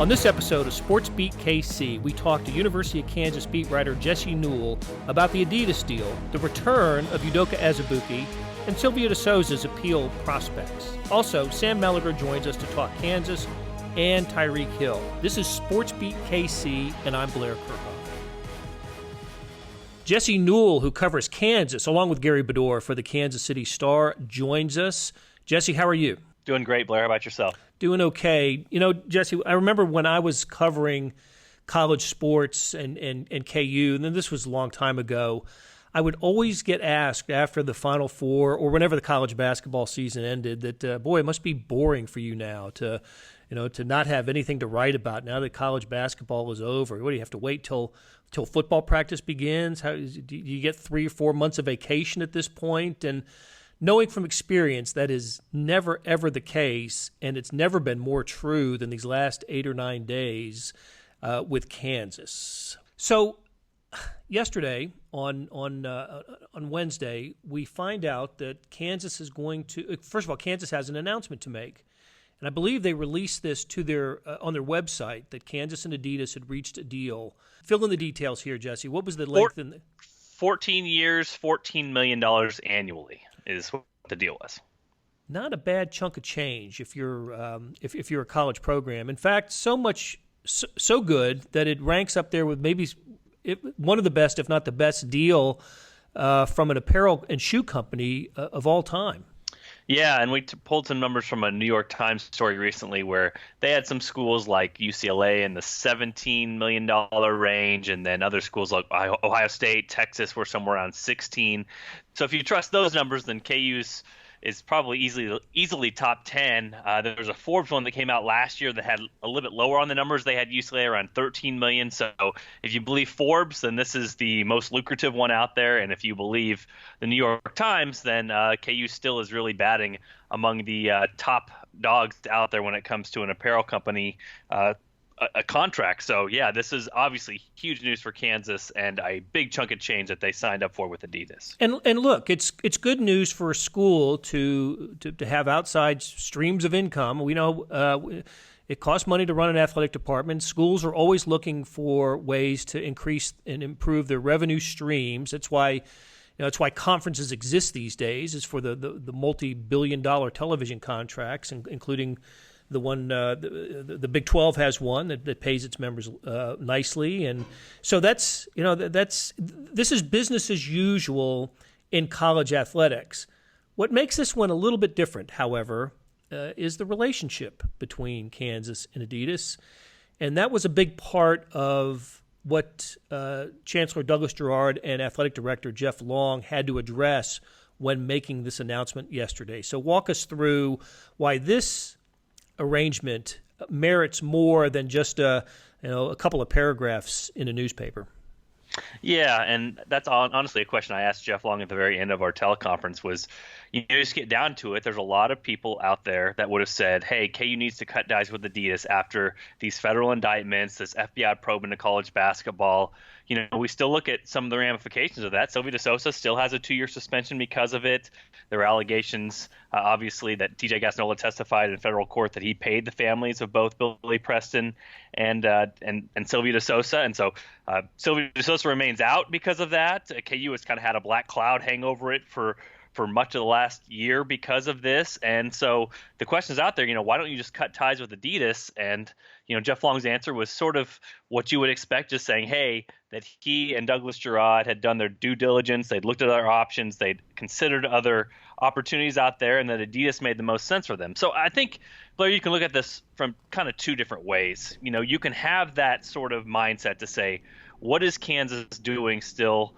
On this episode of Sports Beat KC, we talk to University of Kansas beat writer Jesse Newell about the Adidas deal, the return of Udoka Azubuike, and Silvio De Sousa's appeal prospects. Also, Sam Melliger joins us to talk Kansas and Tyreek Hill. This is Sports Beat KC, and I'm Blair Kerkhoff. Jesse Newell, who covers Kansas, along with Gary Bedore for the Kansas City Star, joins us. Jesse, how are you? Doing great, Blair. How about yourself? Doing okay. You know, Jesse, I remember when I was covering college sports and KU, and then this was a long time ago, I would always get asked after the Final Four or whenever the college basketball season ended that, boy, it must be boring for you now to not have anything to write about now that college basketball is over. What do you have to wait till football practice begins? How do you get 3 or 4 months of vacation at this point? And knowing from experience that is never, ever the case, and it's never been more true than these last 8 or 9 days with Kansas. So yesterday, on Wednesday, we find out that Kansas is going to – first of all, Kansas has an announcement to make. And I believe they released this to their on their website that Kansas and Adidas had reached a deal. Fill in the details here, Jesse. What was the length? 14 years, $14 million annually is what the deal was. Not a bad chunk of change if you're if you're a college program. In fact, so good that it ranks up there with maybe one of the best, if not the best, deal from an apparel and shoe company of all time. Yeah, and we pulled some numbers from a New York Times story recently where they had some schools like UCLA in the $17 million range, and then other schools like Ohio State, Texas were somewhere around 16. So if you trust those numbers, then KU's is probably easily top 10. There was a Forbes one that came out last year that had a little bit lower on the numbers. They had UCLA around 13 million. So if you believe Forbes, then this is the most lucrative one out there. And if you believe the New York Times, then KU still is really batting among the top dogs out there when it comes to an apparel company a contract. So yeah, this is obviously huge news for Kansas and a big chunk of change that they signed up for with Adidas. And look, it's good news for a school to have outside streams of income. We know it costs money to run an athletic department. Schools are always looking for ways to increase and improve their revenue streams. That's why it's why conferences exist these days, is for the multi-billion-dollar television contracts, including the one, the Big 12 has one that pays its members nicely, and so this is business as usual in college athletics. What makes this one a little bit different, however, is the relationship between Kansas and Adidas, and that was a big part of what Chancellor Douglas Girard and Athletic Director Jeff Long had to address when making this announcement yesterday. So walk us through why this arrangement merits more than just a couple of paragraphs in a newspaper. Yeah, and that's honestly a question I asked Jeff Long at the very end of our teleconference was, just get down to it. There's a lot of people out there that would have said, hey, KU needs to cut ties with Adidas after these federal indictments, this FBI probe into college basketball. We still look at some of the ramifications of that. Silvio De Sousa still has a 2-year suspension because of it. There were allegations, obviously, that TJ Gassnola testified in federal court that he paid the families of both Billy Preston and Silvio De Sousa. And so Silvio De Sousa remains out because of that. KU has kind of had a black cloud hang over it for much of the last year because of this. And so the question is out there, why don't you just cut ties with Adidas? And, Jeff Long's answer was sort of what you would expect, just saying, hey, that he and Douglas Girard had done their due diligence. They'd looked at other options. They'd considered other opportunities out there, and that Adidas made the most sense for them. So I think, Blair, you can look at this from kind of 2 different ways. You can have that sort of mindset to say, what is Kansas doing still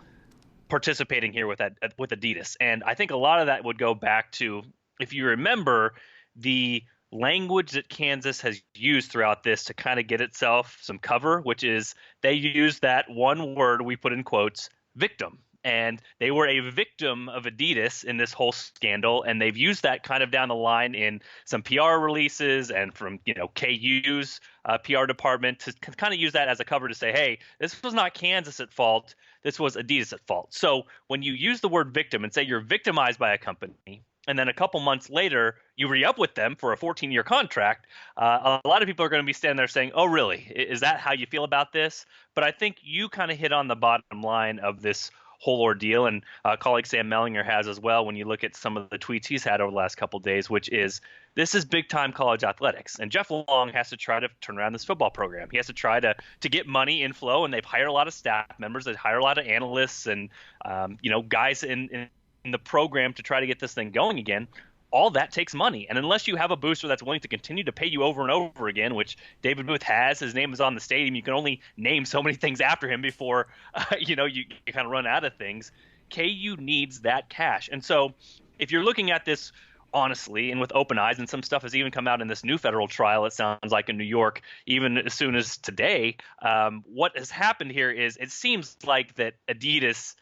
participating here with Adidas? And I think a lot of that would go back to, if you remember, the language that Kansas has used throughout this to kind of get itself some cover, which is they use that one word we put in quotes, victim. And they were a victim of Adidas in this whole scandal, and they've used that kind of down the line in some PR releases and from KU's PR department to kind of use that as a cover to say, hey, this was not Kansas at fault, this was Adidas at fault. So when you use the word victim and say you're victimized by a company, and then a couple months later you re-up with them for a 14-year contract, a lot of people are going to be standing there saying, oh, really? Is that how you feel about this? But I think you kind of hit on the bottom line of this whole ordeal, and colleague Sam Mellinger has as well when you look at some of the tweets he's had over the last couple of days, which is this is big-time college athletics, and Jeff Long has to try to turn around this football program. He has to try to get money inflow, and they've hired a lot of staff members. They've hired a lot of analysts and guys in the program to try to get this thing going again. All that takes money. And unless you have a booster that's willing to continue to pay you over and over again, which David Booth has, his name is on the stadium. You can only name so many things after him before, you kind of run out of things. KU needs that cash. And so if you're looking at this honestly and with open eyes, and some stuff has even come out in this new federal trial, it sounds like in New York, even as soon as today, what has happened here is it seems like that Adidas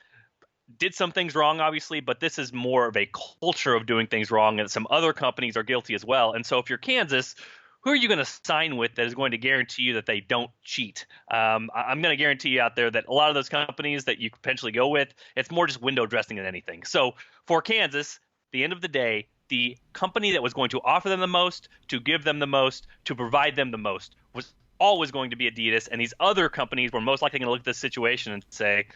did some things wrong, obviously, but this is more of a culture of doing things wrong, and some other companies are guilty as well. And so if you're Kansas, who are you going to sign with that is going to guarantee you that they don't cheat? I'm going to guarantee you out there that a lot of those companies that you could potentially go with, it's more just window dressing than anything. So for Kansas, at the end of the day, the company that was going to offer them the most, to give them the most, to provide them the most was always going to be Adidas, and these other companies were most likely going to look at this situation and say,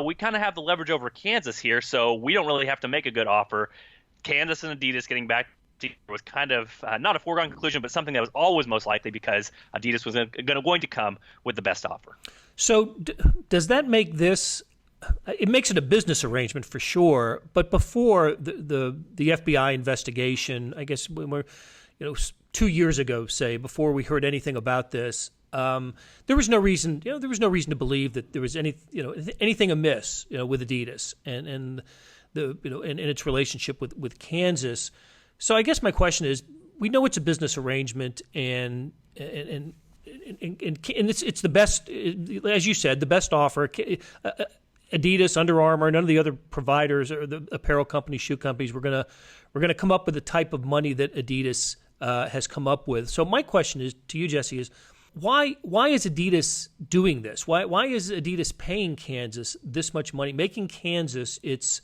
we kind of have the leverage over Kansas here, so we don't really have to make a good offer. Kansas and Adidas getting back was kind of not a foregone conclusion, but something that was always most likely because Adidas was going to come with the best offer. So does that make this – it makes it a business arrangement for sure, but before the FBI investigation, I guess when we're 2 years ago, say, before we heard anything about this, there was no reason, to believe that there was anything amiss, with Adidas and its relationship with Kansas. So I guess my question is, we know it's a business arrangement, and it's the best, as you said, the best offer. Adidas, Under Armour, none of the other providers or the apparel companies, shoe companies, we're gonna come up with the type of money that Adidas has come up with. So my question is to you, Jesse, is why is Adidas doing this? Why is Adidas paying Kansas this much money, making Kansas its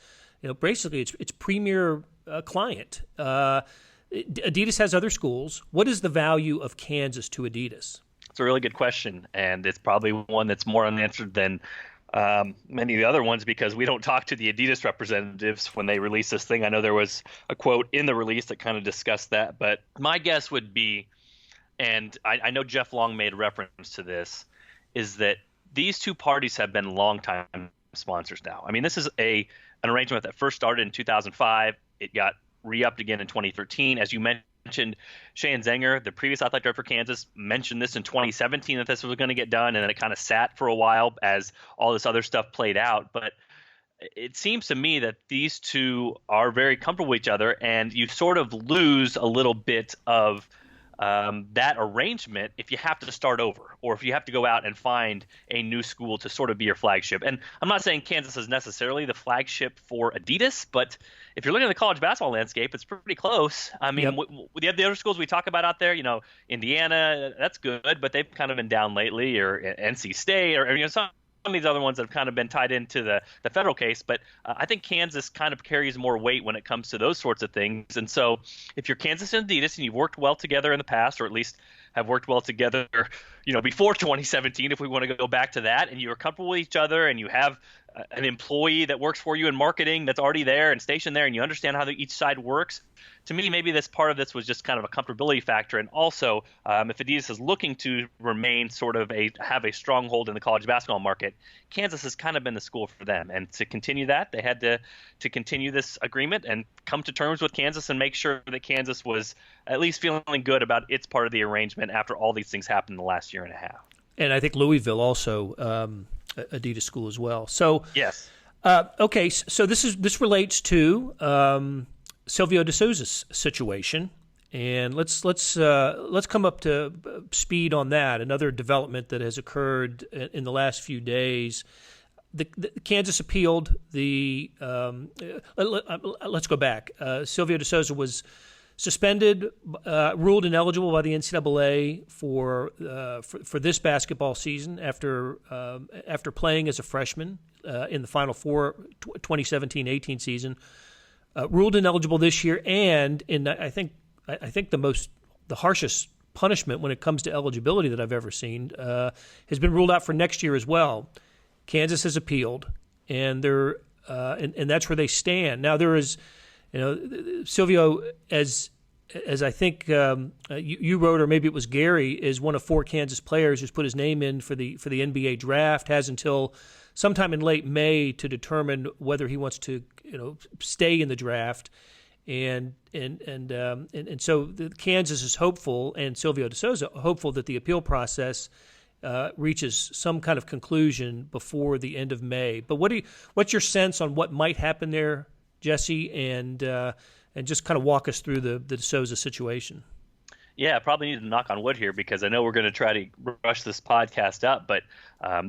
basically its premier client? Adidas has other schools. What is the value of Kansas to Adidas? It's a really good question, and it's probably one that's more unanswered than many of the other ones, because we don't talk to the Adidas representatives when they release this thing. I know there was a quote in the release that kind of discussed that, but my guess would be, and I know Jeff Long made reference to this, is that these two parties have been longtime sponsors now. I mean, this is an arrangement that first started in 2005. It got re-upped again in 2013. As you mentioned, Shane Zenger, the previous athletic director for Kansas, mentioned this in 2017 that this was going to get done, and then it kind of sat for a while as all this other stuff played out. But it seems to me that these two are very comfortable with each other, and you sort of lose a little bit of that arrangement if you have to start over, or if you have to go out and find a new school to sort of be your flagship. And I'm not saying Kansas is necessarily the flagship for Adidas, but if you're looking at the college basketball landscape, it's pretty close. I mean, the other schools we talk about out there, Indiana, that's good, but they've kind of been down lately, or NC State, or some of these other ones that have kind of been tied into the federal case. But I think Kansas kind of carries more weight when it comes to those sorts of things. And so if you're Kansas and Adidas and you've worked well together in the past, or at least have worked well together, before 2017, if we want to go back to that, and you're comfortable with each other, and you have an employee that works for you in marketing that's already there and stationed there, and you understand how each side works, to me, maybe this part of this was just kind of a comfortability factor. And also, if Adidas is looking to remain have a stronghold in the college basketball market, Kansas has kind of been the school for them. And to continue that, they had to continue this agreement and come to terms with Kansas and make sure that Kansas was at least feeling good about its part of the arrangement after all these things happened in the last year and a half. And I think Louisville also Adidas school as well. So yes. Okay, so this relates to Silvio De Sousa's situation, and let's come up to speed on that. Another development that has occurred in the last few days. The Kansas appealed the. Let's go back. Silvio De Sousa was suspended, ruled ineligible by the NCAA for this basketball season after playing as a freshman in the Final Four 2017-18 season. ruled ineligible this year, and I think the harshest punishment when it comes to eligibility that I've ever seen has been ruled out for next year as well. Kansas has appealed, and and that's where they stand now. There is, Silvio, as I think you wrote, or maybe it was Gary, is one of 4 Kansas players who's put his name in for the NBA draft. Has until sometime in late May to determine whether he wants to stay in the draft. And so Kansas is hopeful, and Silvio De Sousa hopeful, that the appeal process reaches some kind of conclusion before the end of May. But what's your sense on what might happen there, Jesse, and just kind of walk us through the De Sousa situation? Yeah, I probably need to knock on wood here because I know we're going to try to rush this podcast up, but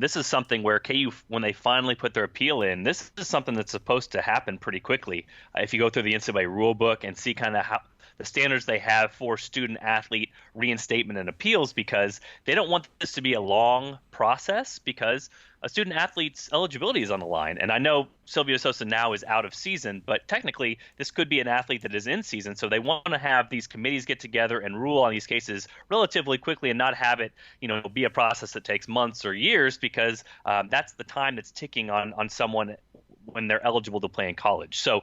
this is something where KU, when they finally put their appeal in, this is something that's supposed to happen pretty quickly. If you go through the NCAA rule book and see kind of how the standards they have for student-athlete reinstatement and appeals, because they don't want this to be a long process because a student-athlete's eligibility is on the line. And I know Silvio De Sousa now is out of season, but technically this could be an athlete that is in season. So they want to have these committees get together and rule on these cases relatively quickly and not have it, be a process that takes months or years, because that's the time that's ticking on someone when they're eligible to play in college. So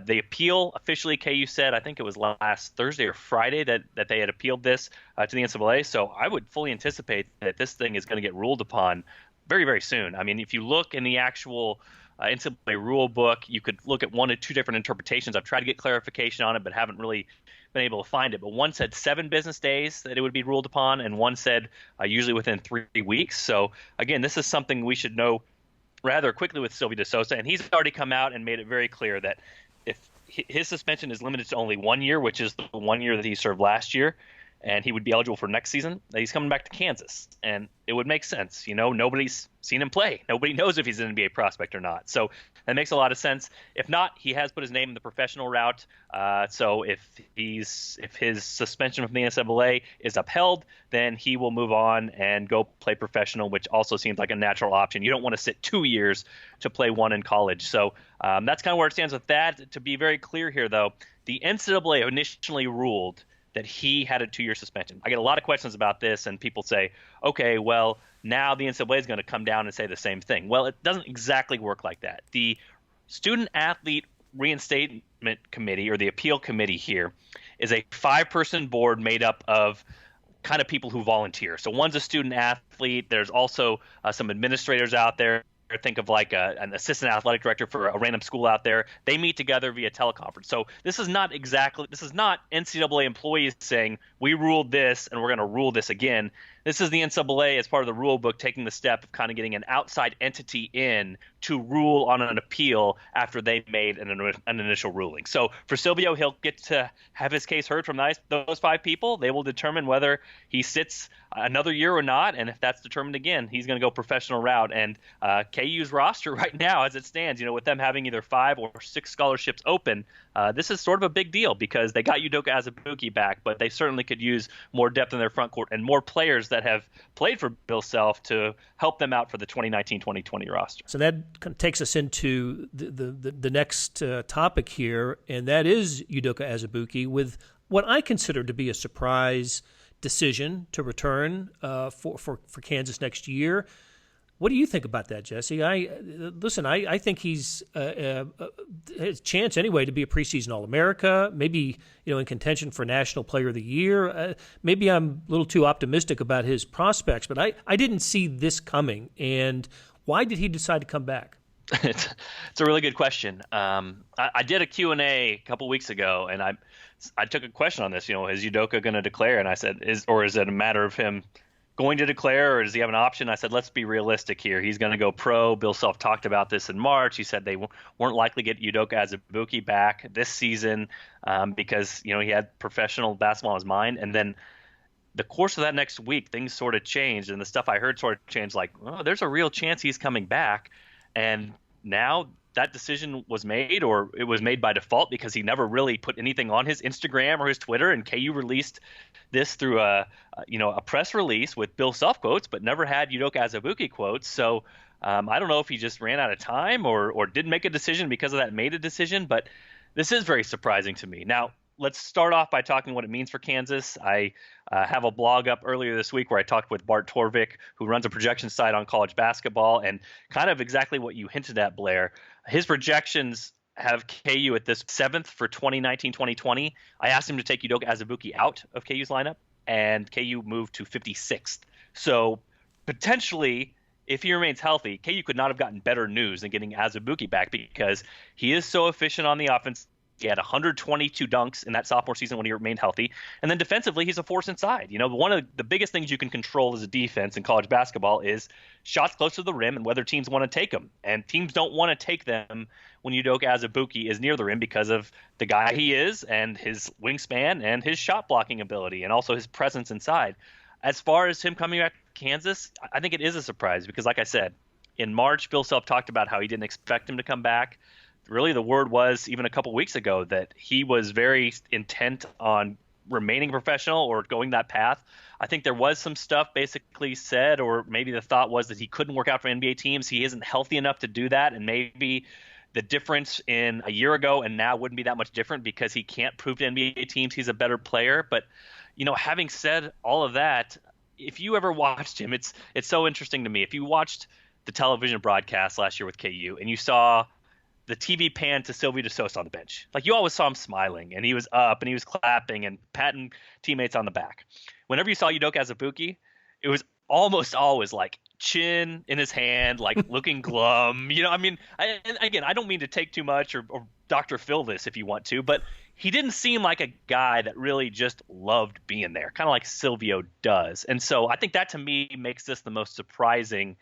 the appeal officially, KU said, I think it was last Thursday or Friday that they had appealed this to the NCAA. So I would fully anticipate that this thing is going to get ruled upon very, very soon. I mean, if you look in the actual NCAA rule book, you could look at 1 or 2 different interpretations. I've tried to get clarification on it, but haven't really been able to find it. But one said 7 business days that it would be ruled upon, and one said usually within 3 weeks. So again, this is something we should know rather quickly with Silvio De Sousa, and he's already come out and made it very clear that if his suspension is limited to only 1 year, which is the 1 year that he served last year, and he would be eligible for next season, that he's coming back to Kansas. And it would make sense. Nobody's seen him play. Nobody knows if he's an NBA prospect or not. So that makes a lot of sense. If not, he has put his name in the professional route. So if his suspension from the NCAA is upheld, then he will move on and go play professional, which also seems like a natural option. You don't want to sit 2 years to play 1 in college. So that's kind of where it stands with that. To be very clear here, though, the NCAA initially ruled that he had a 2-year suspension. I get a lot of questions about this, and people say, okay, well, now the NCAA is going to come down and say the same thing. Well, it doesn't exactly work like that. The Student-Athlete Reinstatement Committee, or the appeal committee here, is a 5-person board made up of kind of people who volunteer. So one's a student-athlete. There's also some administrators out there. Think of like an assistant athletic director for a random school out there. They meet together via teleconference. So this is not NCAA employees saying, we ruled this and we're going to rule this again. This is the NCAA, as part of the rule book, taking the step of kind of getting an outside entity in to rule on an appeal after they made an initial ruling. So for Silvio, he'll get to have his case heard from those 5 people. They will determine whether he sits another year or not, and if that's determined again, he's going to go professional route. And KU's roster right now, as it stands, with them having either 5 or 6 scholarships open, this is sort of a big deal because they got Udoka Azubuike back, but they certainly could use more depth in their front court and more players that have played for Bill Self to help them out for the 2019-2020 roster. So that kind of takes us into the next topic here, and that is Udoka Azubuike, with what I consider to be a surprise decision to return for Kansas next year. What do you think about that, Jesse? I think he's his chance anyway to be a preseason All-America, maybe in contention for National Player of the Year. Maybe I'm a little too optimistic about his prospects, but I didn't see this coming. And why did he decide to come back? It's a really good question. I did a Q&A a couple weeks ago, and I took a question on this. Is Udoka going to declare? And I said, is it a matter of him going to declare, or does he have an option? I said, let's be realistic here. He's going to go pro. Bill Self talked about this in March. He said they weren't likely to get Udoka Azubuike back this season because he had professional basketball in his mind. And then the course of that next week, things sort of changed, and the stuff I heard sort of changed. Like, oh, there's a real chance he's coming back, and now that decision was made, or it was made by default because he never really put anything on his Instagram or his Twitter, and KU released this through a press release with Bill Self quotes, but never had Udoka Azubuike quotes. So I don't know if he just ran out of time or didn't make a decision because of that, made a decision, but This is very surprising to me. Now, let's start off by talking what it means for Kansas. I have a blog up earlier this week where I talked with Bart Torvik, who runs a projection site on college basketball, and kind of exactly what you hinted at, Blair. His projections have KU at this 7th for 2019-2020. I asked him to take Udoka Azubuike out of KU's lineup, and KU moved to 56th. So potentially, if he remains healthy, KU could not have gotten better news than getting Azubuike back, because he is so efficient on the offense. He had 122 dunks in that sophomore season when he remained healthy. And then defensively, he's a force inside. One of the biggest things you can control as a defense in college basketball is shots close to the rim and whether teams want to take them. And teams don't want to take them when Udoka Azubuike is near the rim because of the guy he is and his wingspan and his shot blocking ability and also his presence inside. As far as him coming back to Kansas, I think it is a surprise because, like I said, in March, Bill Self talked about how he didn't expect him to come back. Really, the word was even a couple weeks ago that he was very intent on remaining professional or going that path. I think there was some stuff basically said, or maybe the thought was that he couldn't work out for NBA teams. He isn't healthy enough to do that, and maybe the difference in a year ago and now wouldn't be that much different because he can't prove to NBA teams he's a better player. But having said all of that, if you ever watched him, it's so interesting to me. If you watched the television broadcast last year with KU and you saw the TV pan to Sylvie DeSosa on the bench, like you always saw him smiling and he was up and he was clapping and patting teammates on the back. Whenever you saw Udoka Azubuike, it was almost always like chin in his hand, like looking glum. I don't mean to take too much or Dr. Phil this if you want to, but he didn't seem like a guy that really just loved being there, kind of like Silvio does. And so I think that to me makes this the most surprising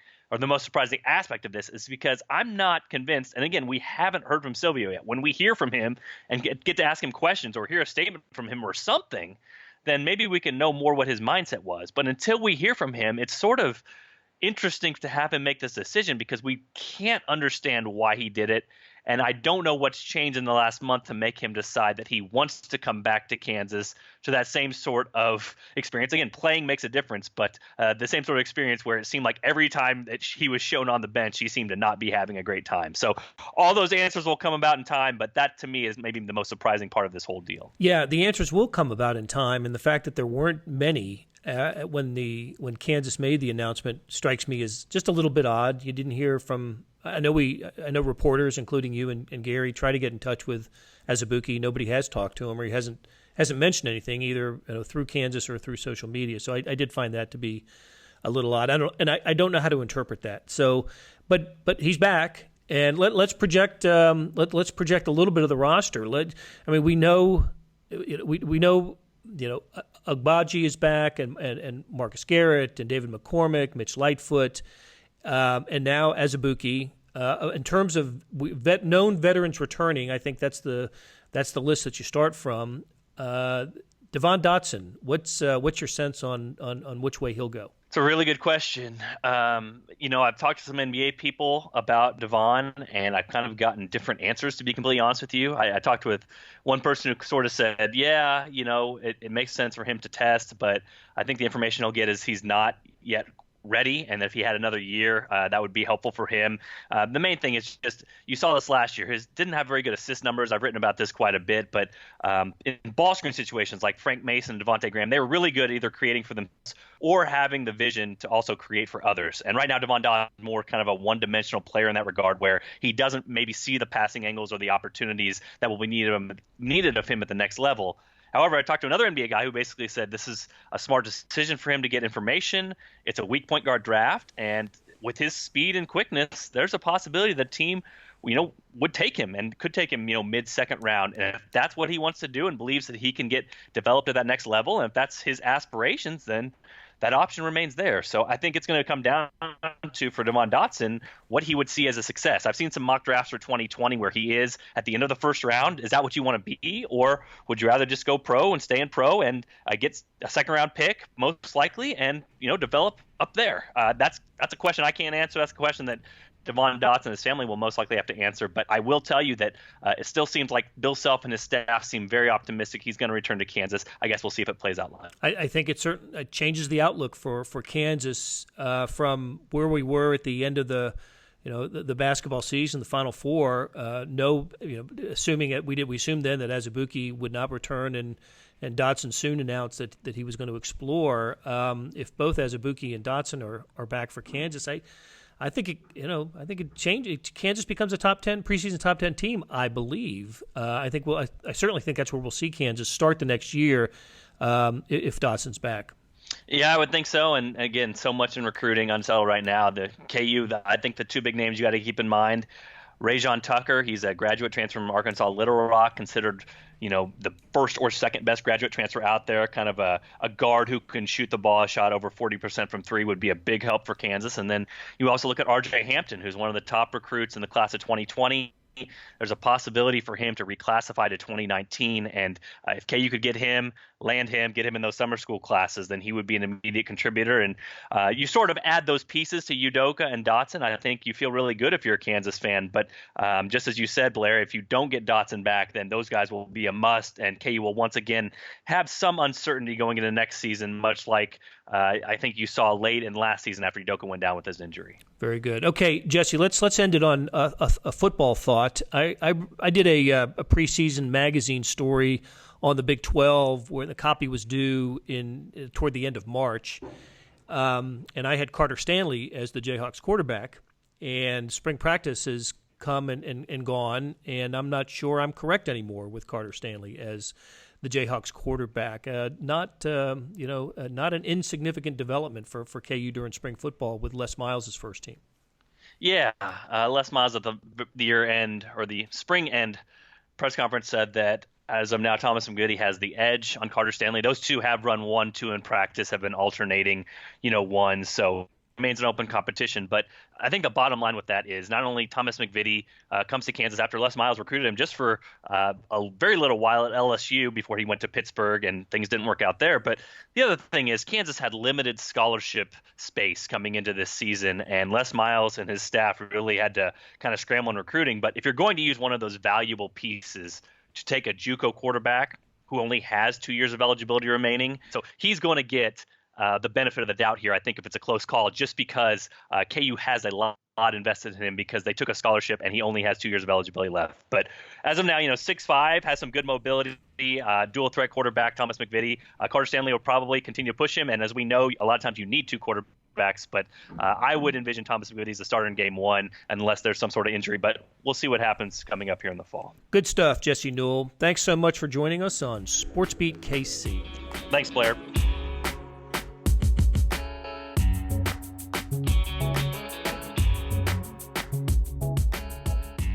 aspect of this is because I'm not convinced. And again, we haven't heard from Silvio yet. When we hear from him and get to ask him questions or hear a statement from him or something, then maybe we can know more what his mindset was. But until we hear from him, it's sort of interesting to have him make this decision because we can't understand why he did it. And I don't know what's changed in the last month to make him decide that he wants to come back to Kansas to that same sort of experience. Again, playing makes a difference, but the same sort of experience where it seemed like every time that he was shown on the bench, he seemed to not be having a great time. So all those answers will come about in time, but that to me is maybe the most surprising part of this whole deal. Yeah, the answers will come about in time, and the fact that there weren't many when Kansas made the announcement strikes me as just a little bit odd. You didn't hear from. I know reporters, including you and Gary, try to get in touch with Azubuike. Nobody has talked to him, or he hasn't mentioned anything either through Kansas or through social media. So I did find that to be a little odd. I don't know how to interpret that. So, but he's back, and let's project let's project a little bit of the roster. We know Agbaji is back, and Marcus Garrett and David McCormick, Mitch Lightfoot. And now Azubuike. In terms of known veterans returning, I think that's the list that you start from. Devon Dotson, what's your sense on which way he'll go? It's a really good question. I've talked to some NBA people about Devon, and I've kind of gotten different answers, to be completely honest with you. I talked with one person who sort of said, yeah, it makes sense for him to test, but I think the information he'll get is he's not yet ready, and if he had another year, that would be helpful for him. The main thing is just you saw this last year. His didn't have very good assist numbers. I've written about this quite a bit, but in ball screen situations like Frank Mason and Devontae Graham, they were really good at either creating for themselves or having the vision to also create for others. And right now, Devon Dotson is more kind of a one-dimensional player in that regard, where he doesn't maybe see the passing angles or the opportunities that will be needed of him at the next level. However, I talked to another NBA guy who basically said this is a smart decision for him to get information. It's a weak point guard draft, and with his speed and quickness, there's a possibility the team, would take him and could take him, mid-second round. And if that's what he wants to do and believes that he can get developed at that next level, and if that's his aspirations, then that option remains there. So I think it's going to come down to, for Devon Dotson, what he would see as a success. I've seen some mock drafts for 2020 where he is at the end of the first round. Is that what you want to be? Or would you rather just go pro and stay in pro and get a second round pick, most likely, and, develop up there? That's a question I can't answer. That's a question that Devon Dotson and his family will most likely have to answer. But I will tell you that it still seems like Bill Self and his staff seem very optimistic he's going to return to Kansas. I guess we'll see if it plays out live. I think it changes the outlook for Kansas from where we were at the end of the the basketball season, the Final Four. Assuming that we assumed then that Azubuike would not return, and Dotson soon announced that he was going to explore. If both Azubuike and Dotson are back for Kansas, I think it changes. Kansas becomes a preseason top 10 team, I believe. I certainly think that's where we'll see Kansas start the next year if Dotson's back. Yeah, I would think so. And again, so much in recruiting unsettled right now. The KU, I think the two big names you got to keep in mind: Rajon Tucker. He's a graduate transfer from Arkansas Little Rock, considered the first or second best graduate transfer out there. Kind of a guard who can shoot the ball. A shot over 40% from three would be a big help for Kansas. And then you also look at R.J. Hampton, who's one of the top recruits in the class of 2020. There's a possibility for him to reclassify to 2019, and if KU could get him, land him, get him in those summer school classes, then he would be an immediate contributor. And you sort of add those pieces to Udoka and Dotson. I think you feel really good if you're a Kansas fan. But just as you said, Blair, if you don't get Dotson back, then those guys will be a must, and KU will once again have some uncertainty going into next season, much like I think you saw late in last season after Udoka went down with his injury. Very good. Okay, Jesse, let's end it on a football thought. I did a preseason magazine story on the Big 12 where the copy was due toward the end of March, and I had Carter Stanley as the Jayhawks quarterback, and spring practice has come and gone, and I'm not sure I'm correct anymore with Carter Stanley as the Jayhawks quarterback. Not an insignificant development for KU during spring football with Les Miles' first team. Yeah, Les Miles at the year end or the spring end press conference said that as of now, Thomas McVitie has the edge on Carter Stanley. Those two have run 1-2 in practice, have been alternating, one. So remains an open competition. But I think the bottom line with that is not only Thomas McVitie comes to Kansas after Les Miles recruited him just for a very little while at LSU before he went to Pittsburgh and things didn't work out there. But the other thing is Kansas had limited scholarship space coming into this season, and Les Miles and his staff really had to kind of scramble in recruiting. But if you're going to use one of those valuable pieces to take a JUCO quarterback who only has 2 years of eligibility remaining, so he's going to get the benefit of the doubt here, I think, if it's a close call, just because KU has a lot invested in him because they took a scholarship and he only has 2 years of eligibility left. But as of now, 6'5", has some good mobility, dual threat quarterback, Thomas McVitie. Carter Stanley will probably continue to push him. And as we know, a lot of times you need two quarterbacks, but I would envision Thomas McVitie as the starter in game one unless there's some sort of injury. But we'll see what happens coming up here in the fall. Good stuff, Jesse Newell. Thanks so much for joining us on Sports Beat KC. Thanks, Blair.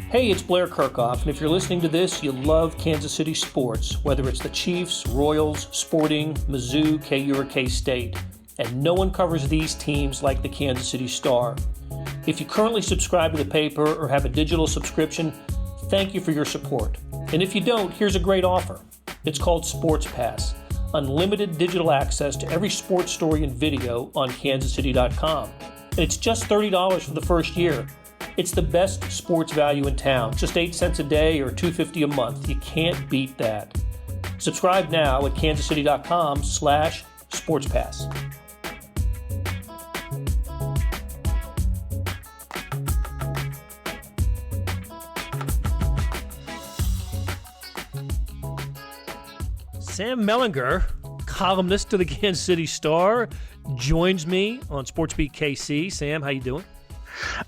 Hey, it's Blair Kirchhoff, and if you're listening to this, you love Kansas City sports, whether it's the Chiefs, Royals, Sporting, Mizzou, KU, or K-State. And no one covers these teams like the Kansas City Star. If you currently subscribe to the paper or have a digital subscription, thank you for your support. And if you don't, here's a great offer. It's called Sports Pass, unlimited digital access to every sports story and video on kansascity.com. And it's just $30 for the first year. It's the best sports value in town, just 8 cents a day or $2.50 a month. You can't beat that. Subscribe now at kansascity.com/sportspass. Sam Mellinger, columnist to the Kansas City Star, joins me on Sports Beat KC. Sam, how you doing?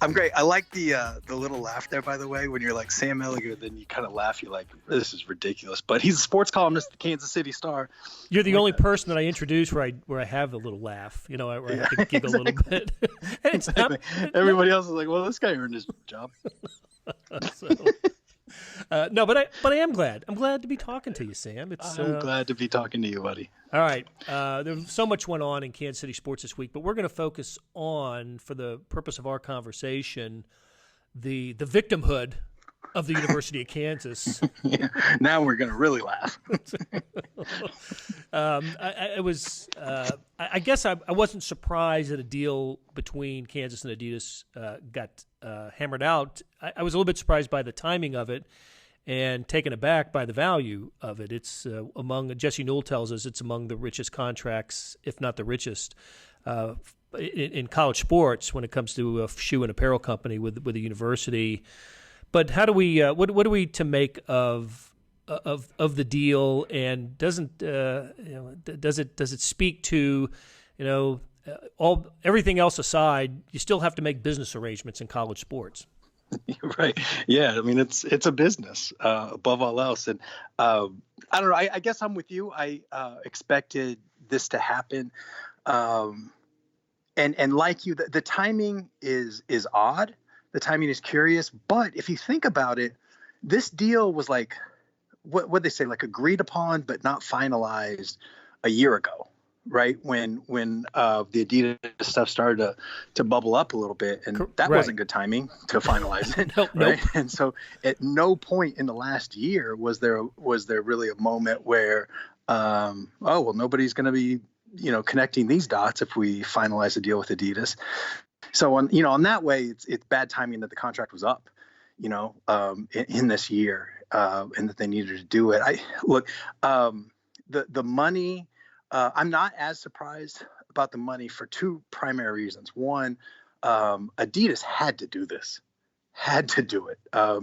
I'm great. I like the little laugh there, by the way, when you're like Sam Mellinger, then you kind of laugh. You're like, this is ridiculous. But he's a sports columnist at the Kansas City Star. You're the only person that I introduce where I have a little laugh, where I have to giggle a little bit. And it's not, everybody else is like, well, this guy earned his job. No, but I am glad. I'm glad to be talking to you, Sam. I'm glad to be talking to you, buddy. All right. There's so much went on in Kansas City sports this week, but we're going to focus on, for the purpose of our conversation, the victimhood of the University of Kansas. Yeah. Now we're going to really laugh. I guess I wasn't surprised that a deal between Kansas and Adidas got hammered out. I was a little bit surprised by the timing of it and taken aback by the value of it. It's among, Jesse Newell tells us, it's among the richest contracts, if not the richest, in college sports when it comes to a shoe and apparel company with a university. But how do we what are we to make of the deal, and does it speak to everything else aside, you still have to make business arrangements in college sports. Right. Yeah. I mean, it's a business above all else. And I don't know. I guess I'm with you. I expected this to happen. And like you, the timing is odd. The timing is curious. But if you think about it, this deal was like, what they say, like agreed upon, but not finalized a year ago. Right. When the Adidas stuff started to bubble up a little bit, and that wasn't good timing to finalize it. Nope. And so at no point in the last year was there really a moment where, nobody's going to be, connecting these dots if we finalize a deal with Adidas. So on that way, it's bad timing that the contract was up, in this year, and that they needed to do it. The money. I'm not as surprised about the money for two primary reasons. One, Adidas had to do this, had to do it.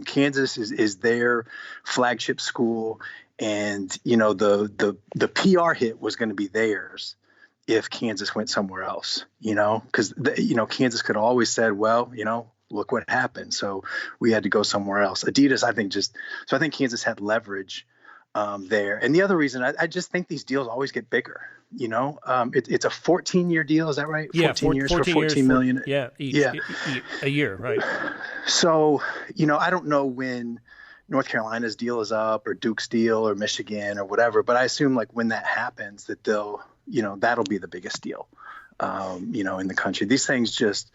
Kansas is their flagship school, and the PR hit was going to be theirs if Kansas went somewhere else. Because Kansas could have always said, well, look what happened, so we had to go somewhere else. Adidas, I think Kansas had leverage there. And the other reason, I just think these deals always get bigger. It's a 14-year deal. Is that right? Yeah, 14 years for $14 million. A year, right? So, I don't know when North Carolina's deal is up, or Duke's deal, or Michigan, or whatever, but I assume like when that happens, that that'll be the biggest deal, in the country. These things just,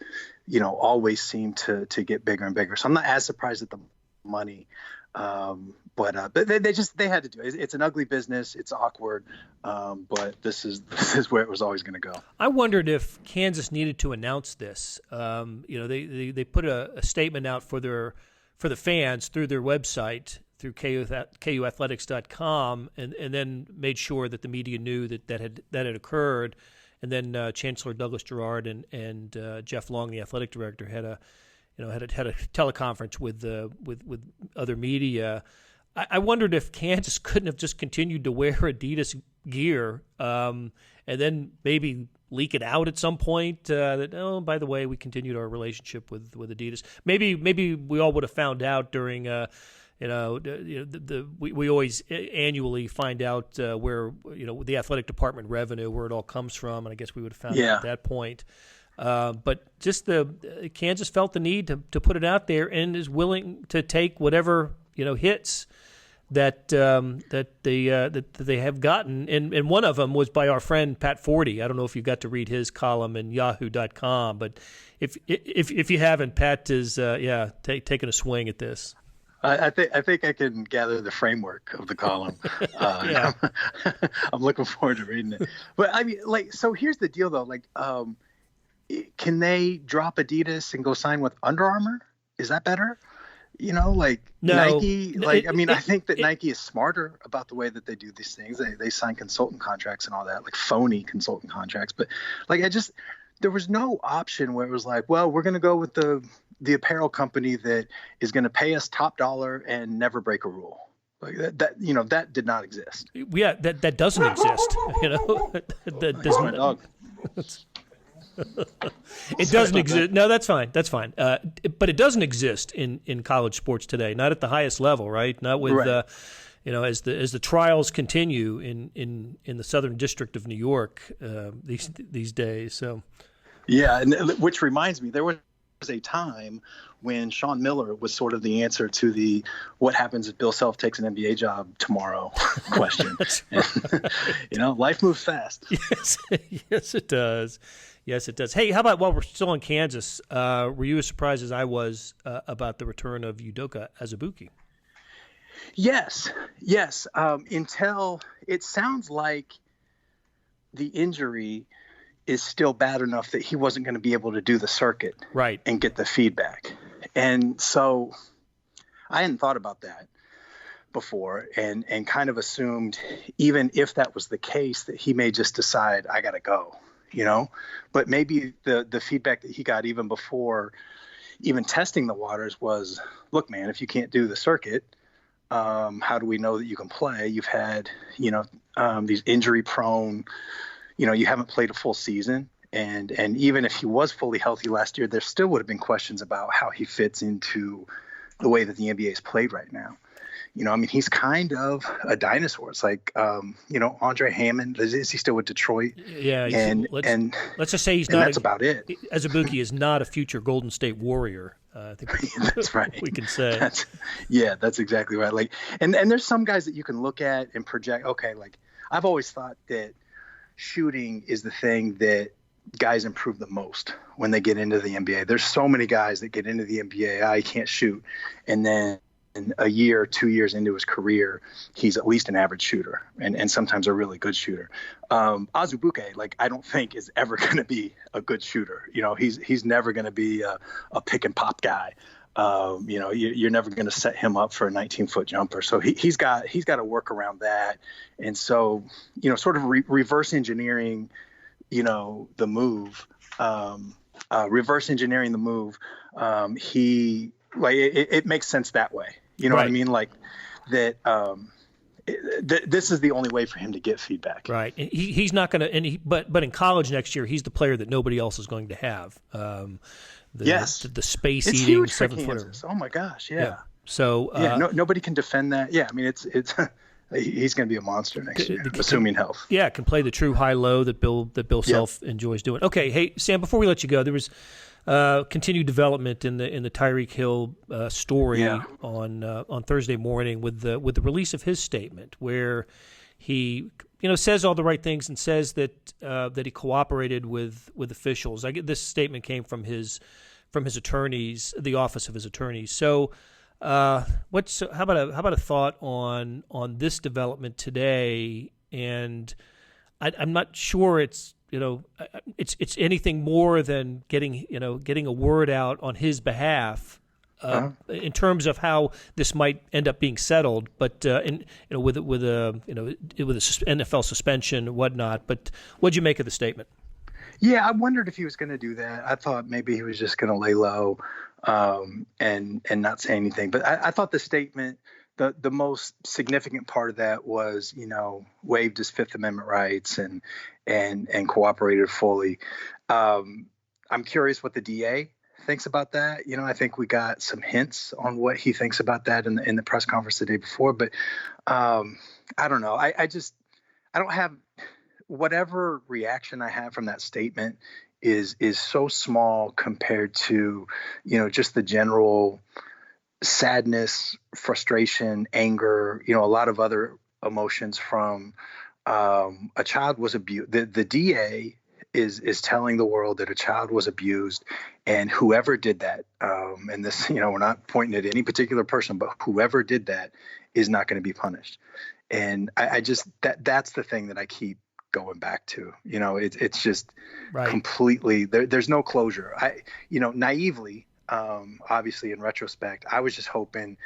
always seem to get bigger and bigger. So I'm not as surprised at the money. But they had to do it. It's an ugly business. It's awkward. But this is where it was always going to go. I wondered if Kansas needed to announce this. They put a statement out for the fans through their website, through kuathletics.com, and then made sure that the media knew that had occurred. And then Chancellor Douglas Gerard and Jeff Long, the athletic director, had a teleconference with other media. I wondered if Kansas couldn't have just continued to wear Adidas gear, and then maybe leak it out at some point that, by the way, we continued our relationship with Adidas. Maybe we all would have found out during we always annually find out where the athletic department revenue, where it all comes from, and I guess we would have found out at that point. But just Kansas felt the need to put it out there, and is willing to take whatever hits that they have gotten, and one of them was by our friend Pat Forty. I don't know if you got to read his column in Yahoo.com, but if you haven't, Pat is taking a swing at this. I think I can gather the framework of the column. I'm looking forward to reading it. But I mean, so here's the deal, though. Can they drop Adidas and go sign with Under Armour? Is that better? No. Nike. I think that Nike is smarter about the way that they do these things. They sign consultant contracts and all that, like phony consultant contracts. But there was no option where it was like, well, we're going to go with the apparel company that is going to pay us top dollar and never break a rule. That did not exist. Yeah, that doesn't exist. That does not. Dog. It doesn't exist. No, that's fine. That's fine. But it doesn't exist in college sports today. Not at the highest level, right? Not with as the trials continue in the Southern District of New York these days. So, yeah, and which reminds me, there was a time when Sean Miller was sort of the answer to the "what happens if Bill Self takes an NBA job tomorrow" question. Life moves fast. Yes, it does. Yes, it does. Hey, how about while we're still in Kansas, were you as surprised as I was about the return of Udoka Azubuike? Yes. Until it sounds like the injury is still bad enough that he wasn't going to be able to do the circuit, right, and get the feedback. And so I hadn't thought about that before, and kind of assumed, even if that was the case, that he may just decide, I got to go. But maybe the feedback that he got even before even testing the waters was, look, man, if you can't do the circuit, how do we know that you can play? You've had, these injury prone, you haven't played a full season. And even if he was fully healthy last year, there still would have been questions about how he fits into the way that the NBA is played right now. He's kind of a dinosaur. It's like, Andre Hammond, is he still with Detroit? Yeah. Let's just say he's not. That's about it. Azubuike is not a future Golden State Warrior. I think that's right. We can say. That's exactly right. Like, and there's some guys that you can look at and project. Okay, like I've always thought that shooting is the thing that guys improve the most when they get into the NBA. There's so many guys that get into the NBA, he can't shoot, and then a year or 2 years into his career, he's at least an average shooter and sometimes a really good shooter. Azubuike, like, I don't think is ever going to be a good shooter. He's never going to be a pick and pop guy. You're never going to set him up for a 19-foot jumper. So he's got to work around that. And so, sort of reverse engineering, the move, it makes sense that way. You know right. what I mean? Like that. This is the only way for him to get feedback. Right. And he's not going to. But in college next year, he's the player that nobody else is going to have. The space it's eating huge 7-footer. Oh my gosh. Yeah. So nobody can defend that. Yeah. I mean, it's he's going to be a monster next year, assuming health. Yeah. Can play the true high low that Bill Self enjoys doing. Okay. Hey, Sam. Before we let you go, there was continued development in the Tyreek Hill story on Thursday morning with the release of his statement, where he says all the right things and says that he cooperated with officials. This statement came from his attorneys, the office of his attorneys. So how about a thought on this development today? And I'm not sure it's anything more than getting a word out on his behalf in terms of how this might end up being settled, but with a NFL suspension and whatnot. But what'd you make of the statement? Yeah, I wondered if he was going to do that. I thought maybe he was just going to lay low and not say anything. But I thought the statement, the most significant part of that was, waived his Fifth Amendment rights and cooperated fully. I'm curious what the DA thinks about that. I think we got some hints on what he thinks about that in the press conference the day before. But I don't know. I don't have whatever reaction I have from that statement is so small compared to just the general sadness, frustration, anger, a lot of other emotions from a child was abused. The DA is telling the world that a child was abused, and whoever did that, and this, we're not pointing at any particular person, but whoever did that is not going to be punished. And I just that's the thing that I keep going back to. It's just right. Completely there's no closure. Naively, obviously in retrospect, I was just hoping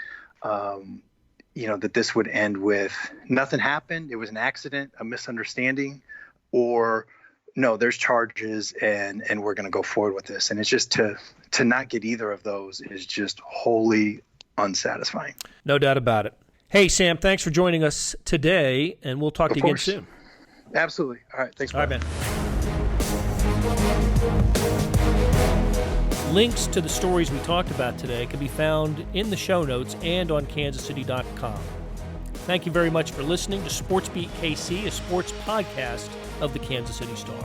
that this would end with nothing happened, it was an accident, a misunderstanding, or no, there's charges and we're going to go forward with this. And it's just to not get either of those is just wholly unsatisfying. No doubt about it. Hey, Sam, thanks for joining us today, and we'll talk to you again soon. Absolutely. All right. Thanks. All right, man. Links to the stories we talked about today can be found in the show notes and on kansascity.com. Thank you very much for listening to SportsBeat KC, a sports podcast of the Kansas City Star.